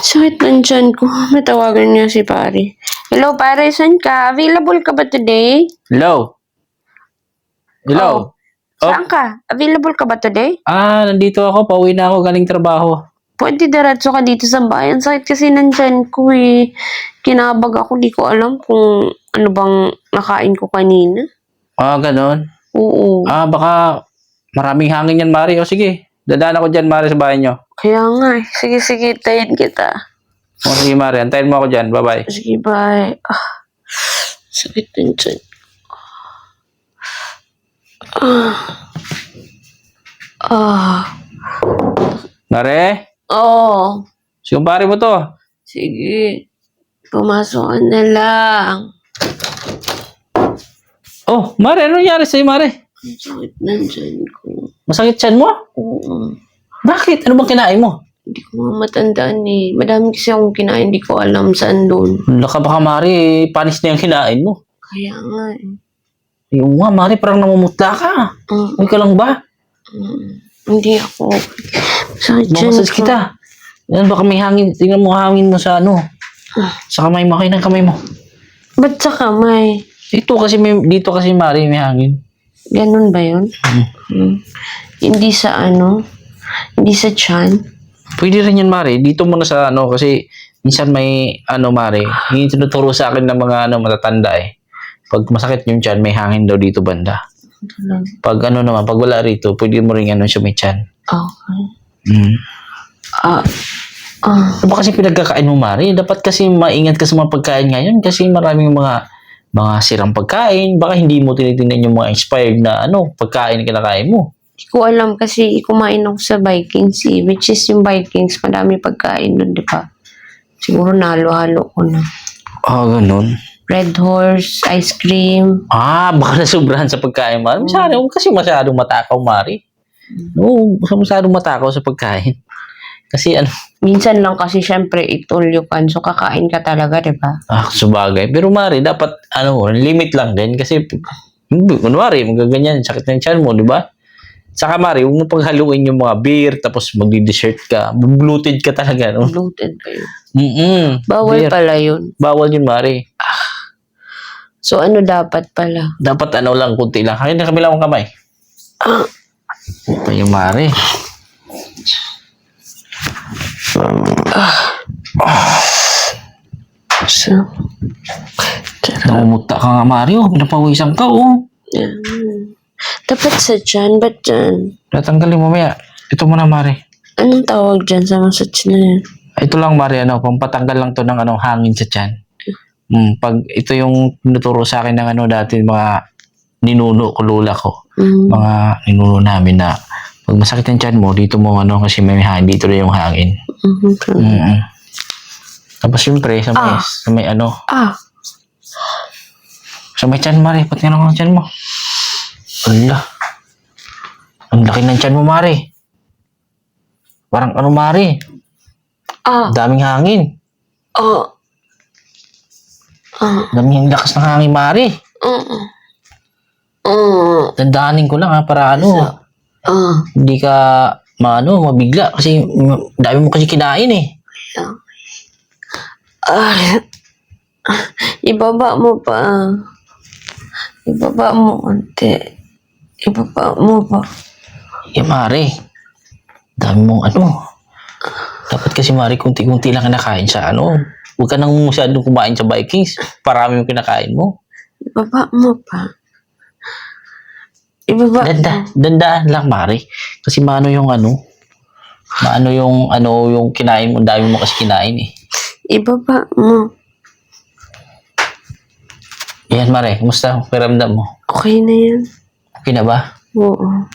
Sakit ng tiyan ko. Matawagan niya si pare. Hello, pare. Saan ka? Available ka ba today? Hello? Hello? Saan ka? Available ka ba today? Nandito ako. Pauwi na ako galing trabaho. Pwede diretso ka dito sa bayan. Sakit kasi ng tiyan ko eh. Kinabag ako. Di ko alam kung ano bang nakain ko kanina. Ganon. Oo. Baka maraming hangin yan, Mari. O sige, dadaan ako dyan, Mari, sa bahay nyo. Kaya nga eh. Sige, sige. Tayin kita. O sige, Mari. Antayin mo ako dyan. Bye-bye. Sige, bye. Sakit ng tiyan. Mari? Oh. Sige, pare mo to. Sige. Pumasok ka na lang. Oh, Mari, ano nangyari sa'yo, Mari? Ang sakit ng tiyan ko. Masakit tiyan mo? Oo. Bakit? Ano bang kinain mo? Hindi ko nga matandaan eh. Madami kasi akong kinain. Hindi ko alam saan doon. Laka baka, Mari, panis na yung kinain mo. Kaya nga eh. Yung nga, Mari, parang namumutla ka. Huwag ka lang ba? Hindi ako. Sakit tiyan Mamasas ko. kita. Yan, baka may hangin. Tingnan mo hangin mo sa ano. Sa kamay mo. Kayo ng kamay mo. Ba't sa kamay? Dito kasi, dito kasi, Mari, may hangin. Ganun ba yun? Hindi sa ano? Hindi sa tiyan? Pwede rin yan, Mari. Dito muna sa ano, kasi minsan may, ano, Mari, yung tinuturo sa akin ng mga, ano, matatanda eh. Pag masakit yung tiyan, may hangin daw dito banda. Pag ano naman, pag wala rito, pwede mo rin ano siya may tiyan. Okay. Ano ba kasi pinagkakain mo, Mari? Dapat kasi maingat ka sa mga pagkain ngayon kasi maraming mga sirang pagkain. Baka hindi mo tinitingnan yung mga expired na ano, pagkain na kinakain mo. Hindi ko alam kasi kumain ako sa Vikings eh. Which is yung Vikings, madami pagkain doon, di ba? Siguro nalo-halo ko na. Ganun. Red Horse, ice cream. Baka nasubrahan sa pagkain, Mari. Huwag kasi masyadong matakaw, Mari. Oo, masyadong matakaw sa pagkain. Kasi ano, Minsan lang kasi syempre eat all you can. So kakain ka talaga, di ba? subagay. Pero Mari, dapat ano, limit lang din kasi kunwari, magaganyan, sakit ng tiyan mo, di ba? Saka Mari, huwag mo paghaluin yung mga beer tapos magdi-dessert ka. Bloated ka talaga, no? Bloated pa yun. Beer. Bawal pala yun. Bawal yun, Mari. So ano dapat pala? Dapat ano lang, kunti lang. Kaya na kami lang ang kamay. Ito yung Mari. So, Namumukta ka nga, Mari. Pinapawisan ka, yan. Dapat sa tiyan, ba't dyan? Natanggalin mo, Maya. Ito muna, Mari. Anong tawag dyan sa massage na yan? Ito lang, Mari, ano, pampatanggal lang to ng ano, hangin sa tiyan. Pag ito yung tinuturo sa akin ng ano dati, mga ninuno ko, lula ko. Mga ninuno namin na pag masakit ang tiyan mo, dito mo ano, kasi may hangin, dito na yung hangin. Tapos syempre, sa may ano, sa may tiyan, Mari, pati na ng tiyan mo. Ala, ang laki ng tiyan mo, Mari. Parang ano, Mari? Daming hangin. Daming lakas ng hangin, Mari. Dandahanin ko lang para ano, hindi ka mabigla kasi dami mo kasi kinain eh. Ibaba mo pa. Ibaba mo konti. Ibaba mo pa. Mari, dami mong ano. Dapat kasi, Mari, kunti-kunti lang kinakain sa ano. Huwag ka nang masyadong kumain sa Vikings. Parami yung kinakain mo. Ibaba mo pa. Ibaba. Dandaan lang, Mari. Kasi maano yung yung kinain mo. Dami mo kasi kinain eh. Ibaba mo. Yan, Mari. Kumusta? Pakiramdam mo? Okay na yan. Okay na ba? Oo.